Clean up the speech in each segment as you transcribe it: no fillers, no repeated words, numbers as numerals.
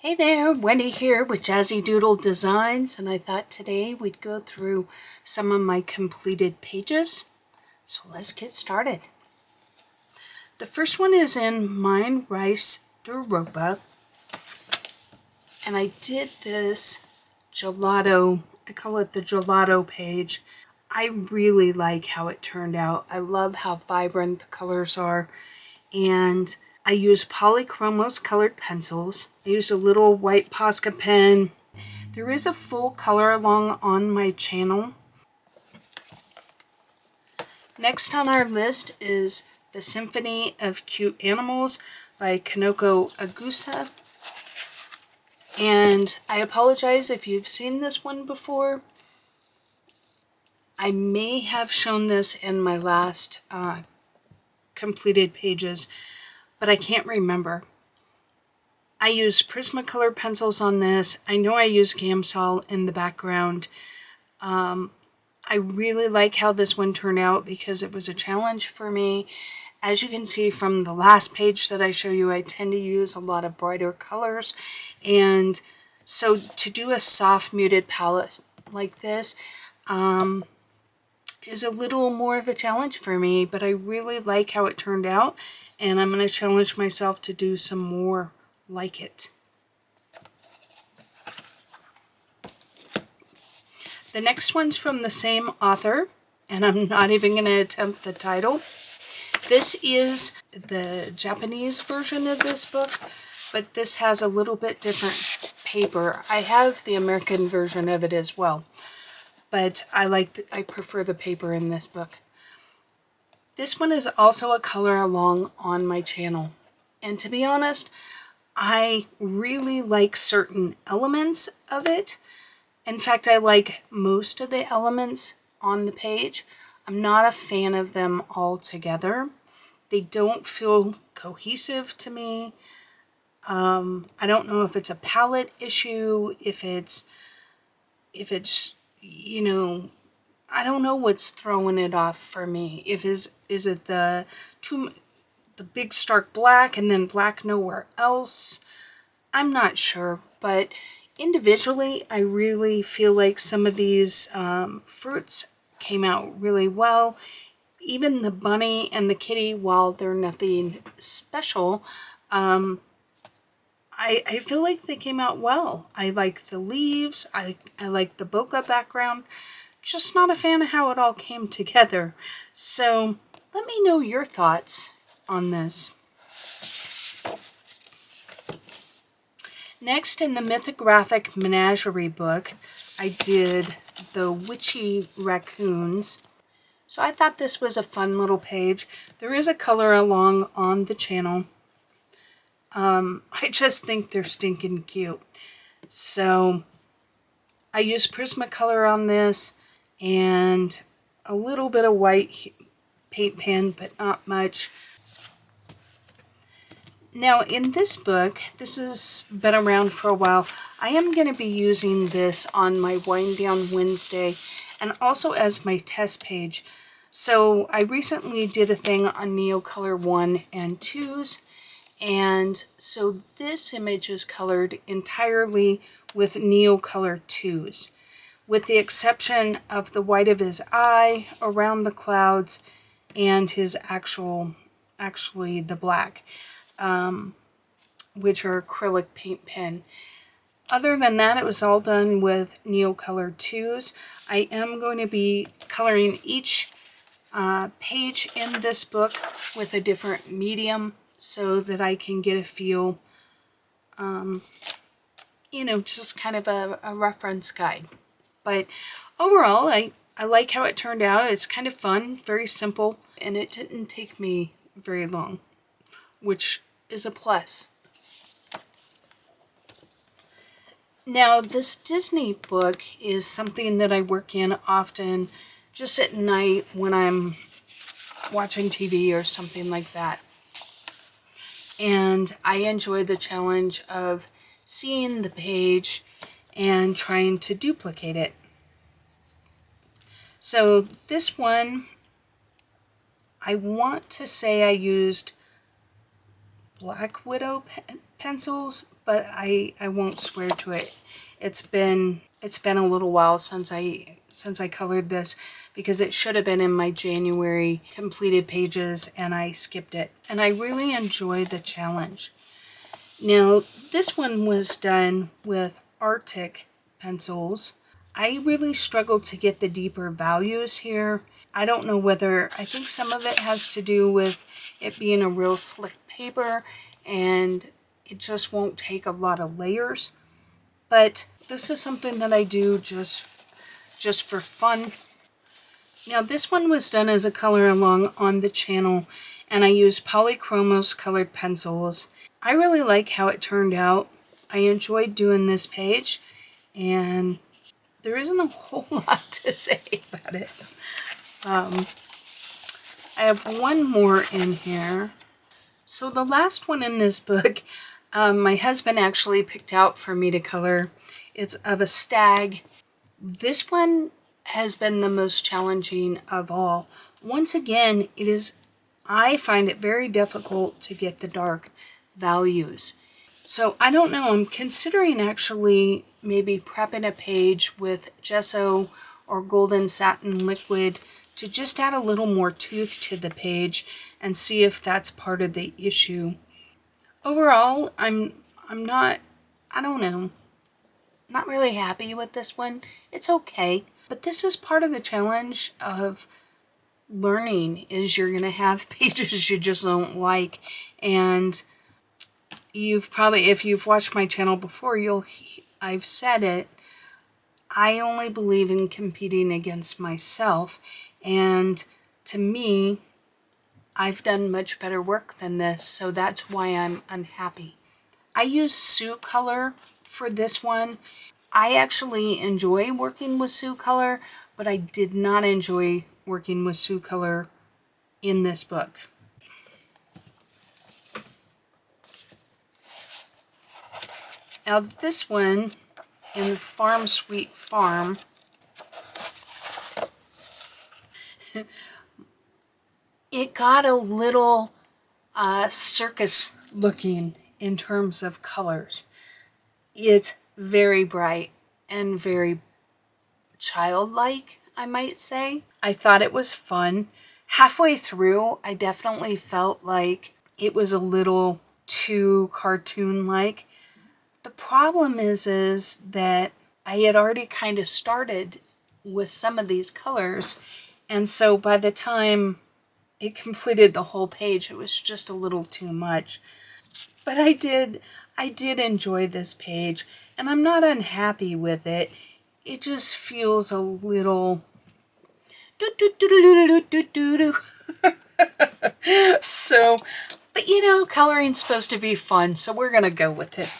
Hey there, Wendy here with Jazzydoodledesigns, and I thought today we'd go through some of my completed pages. So let's get started. The first one is in Mine Rice Doroba, and I did this gelato, I call it the gelato page. I really like how it turned out. I love how vibrant the colors are, and I use Polychromos colored pencils. I use a little white Posca pen. There is a full color along on my channel. Next on our list is The Symphony of Cute Animals by Kanoko Agusa. And I apologize if you've seen this one before. I may have shown this in my last completed pages, but I can't remember. I use prismacolor pencils on this. I know I use Gamsol in the background. I really like how this one turned out because it was a challenge for me. As you can see from the last page that I show you, I tend to use a lot of brighter colors. And so to do a soft muted palette like this is a little more of a challenge for me, but I really like how it turned out. And I'm going to challenge myself to do some more like it. The next one's from the same author, and I'm not even going to attempt the title. This is the Japanese version of this book, but this has a little bit different paper. I have the American version of it as well, but I prefer the paper in this book. This one is also a color along on my channel. And to be honest, I really like certain elements of it. In fact, I like most of the elements on the page. I'm not a fan of them all together. They don't feel cohesive to me. I don't know if it's a palette issue, if it's, you know, I don't know what's throwing it off for me. Is it the big stark black and then black nowhere else? I'm not sure, but individually I really feel like some of these fruits came out really well. Even the bunny and the kitty, while they're nothing special, I feel like they came out well. I like the leaves, I like the bokeh background. Just not a fan of how it all came together. So let me know your thoughts on this. Next, in the Mythographic Menagerie book, I did the Witchy Raccoons. So I thought this was a fun little page. There is a color along on the channel. I just think they're stinking cute. So I used Prismacolor on this and a little bit of white paint pen, but not much. Now in this book, this has been around for a while. I am going to be using this on my Wind Down Wednesday and also as my test page. So I recently did a thing on Neocolor 1 and 2s, and so this image is colored entirely with Neocolor 2s, with the exception of the white of his eye around the clouds and his actually the black, which are acrylic paint pen. Other than that, it was all done with Neocolor 2s. I am going to be coloring each page in this book with a different medium so that I can get a feel, you know, just kind of a reference guide. But overall, I like how it turned out. It's kind of fun, very simple, and it didn't take me very long, which is a plus. Now, this Disney book is something that I work in often just at night when I'm watching TV or something like that. And I enjoy the challenge of seeing the page and trying to duplicate it. So this one, I want to say I used Black Widow pencils, but I won't swear to it. It's been a little while since I colored this, because it should have been in my January completed pages and I skipped it. And I really enjoy the challenge. Now, this one was done with arttx pencils. I really struggled to get the deeper values here. I don't know whether, I think some of it has to do with it being a real slick paper and it just won't take a lot of layers. But this is something that I do just for fun. Now, this one was done as a color along on the channel, and I used Polychromos colored pencils. I really like how it turned out. I enjoyed doing this page, and there isn't a whole lot to say about it. I have one more in here. So the last one in this book, my husband actually picked out for me to color. It's of a stag. This one has been the most challenging of all. Once again, I find it very difficult to get the dark values. So I don't know, I'm considering actually maybe prepping a page with gesso or golden satin liquid to just add a little more tooth to the page and see if that's part of the issue. Overall, I'm not, I don't know, not really happy with this one. It's okay, but this is part of the challenge of learning, is you're gonna have pages you just don't like. And you've probably, if you've watched my channel before, I've said it, I only believe in competing against myself, and to me, I've done much better work than this, so that's why I'm unhappy. I use soucolor for this one. I actually enjoy working with soucolor, but I did not enjoy working with soucolor in this book. Now this one, in Farm Sweet Farm, it got a little circus looking in terms of colors. It's very bright and very childlike, I might say. I thought it was fun. Halfway through, I definitely felt like it was a little too cartoon-like. The problem is that I had already kind of started with some of these colors, and so by the time it completed the whole page, it was just a little too much. But I did enjoy this page, and I'm not unhappy with it. It just feels a little so, but you know, coloring's supposed to be fun, so we're gonna go with it.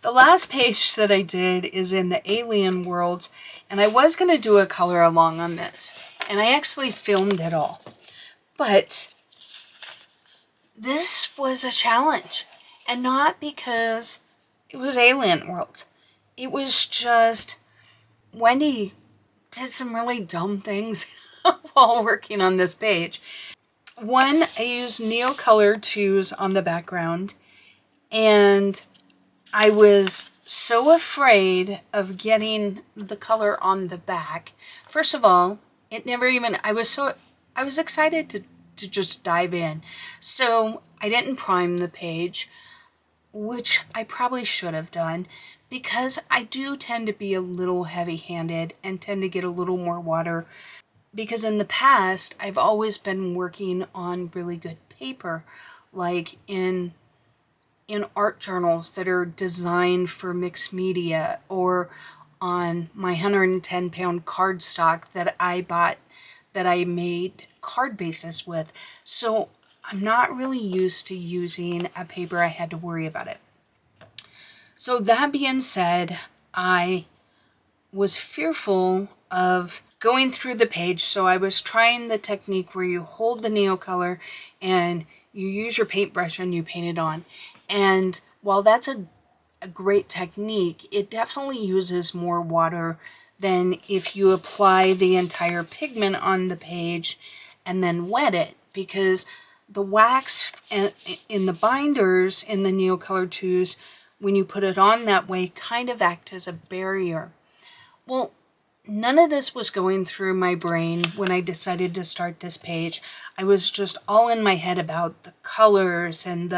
The last page that I did is in the alien worlds, and I was going to do a color along on this, and I actually filmed it all. But this was a challenge, and not because it was alien worlds. It was just Wendy did some really dumb things while working on this page. One, I used Neocolor 2s on the background, and I was so afraid of getting the color on the back. First of all, it never even, I was excited to just dive in. So I didn't prime the page, which I probably should have done, because I do tend to be a little heavy-handed and tend to get a little more water, because in the past, I've always been working on really good paper, like in art journals that are designed for mixed media, or on my 110-pound cardstock that I bought, that I made card bases with. So I'm not really used to using a paper I had to worry about it. So that being said, I was fearful of going through the page, so I was trying the technique where you hold the Neocolor and you use your paintbrush and you paint it on. And while that's a great technique, it definitely uses more water than if you apply the entire pigment on the page and then wet it, because the wax in the binders in the Neocolor 2s, when you put it on that way, kind of act as a barrier. Well, none of this was going through my brain when I decided to start this page. I was just all in my head about the colors and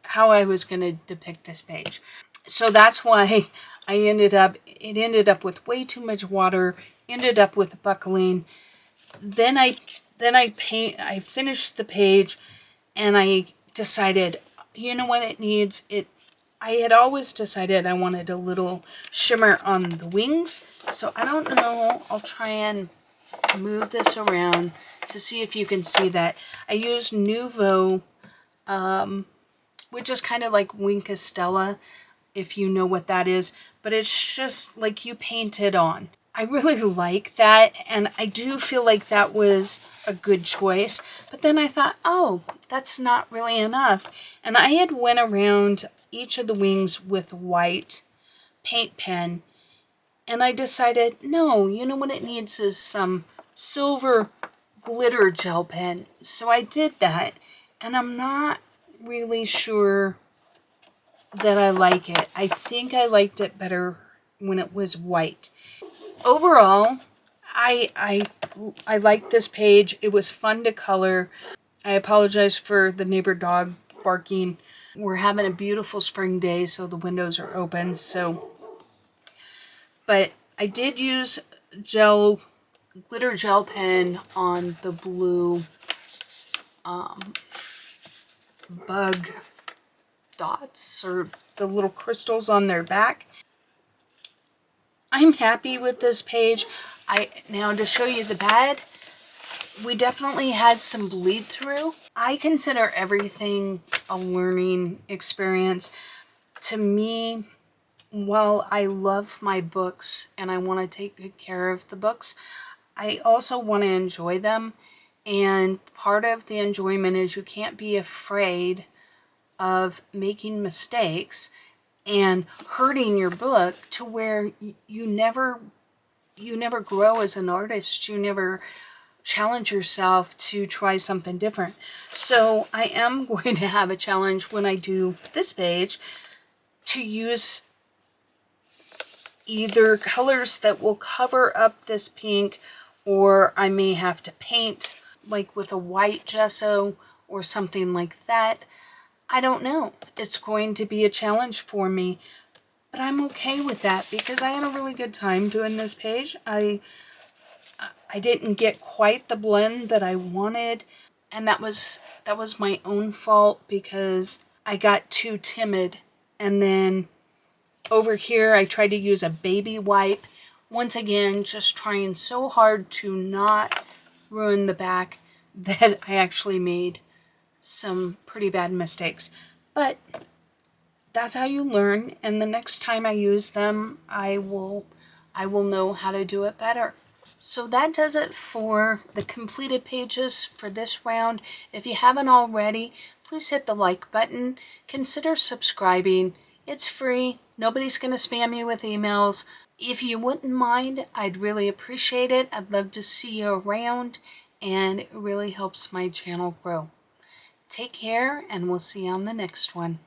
how I was going to depict this page. So that's why it ended up with way too much water, ended up with buckling. Then I finished the page and I decided, you know what it needs? I had always decided I wanted a little shimmer on the wings. So I don't know, I'll try and move this around to see if you can see that. I used Nouveau, which is kind of like Wink Estella, if you know what that is. But it's just like you paint it on. I really like that, and I do feel like that was a good choice. But then I thought, oh, that's not really enough. And I had went around each of the wings with white paint pen, and I decided, no, you know what it needs is some silver glitter gel pen. So I did that, and I'm not really sure that I like it. I think I liked it better when it was white. Overall, I liked this page. It was fun to color. I apologize for the neighbor dog barking. We're having a beautiful spring day, so the windows are open. But I did use glitter gel pen on the blue bug dots, or the little crystals on their back. I'm happy with this page. Now to show you the bad, we definitely had some bleed through. I consider everything a learning experience. To me, while I love my books and I want to take good care of the books, I also want to enjoy them. And part of the enjoyment is you can't be afraid of making mistakes and hurting your book to where you never grow as an artist. You never challenge yourself to try something different. So I am going to have a challenge when I do this page to use either colors that will cover up this pink, or I may have to paint like with a white gesso or something like that. I don't know. It's going to be a challenge for me, but I'm okay with that because I had a really good time doing this page. I didn't get quite the blend that I wanted, and that was my own fault because I got too timid. And then over here I tried to use a baby wipe. Once again, just trying so hard to not ruin the back that I actually made some pretty bad mistakes. But that's how you learn, and the next time I use them, I will know how to do it better. So that does it for the completed pages for this round. If you haven't already, please hit the like button. Consider subscribing. It's free. Nobody's going to spam you with emails. If you wouldn't mind, I'd really appreciate it. I'd love to see you around, and it really helps my channel grow. Take care, and we'll see you on the next one.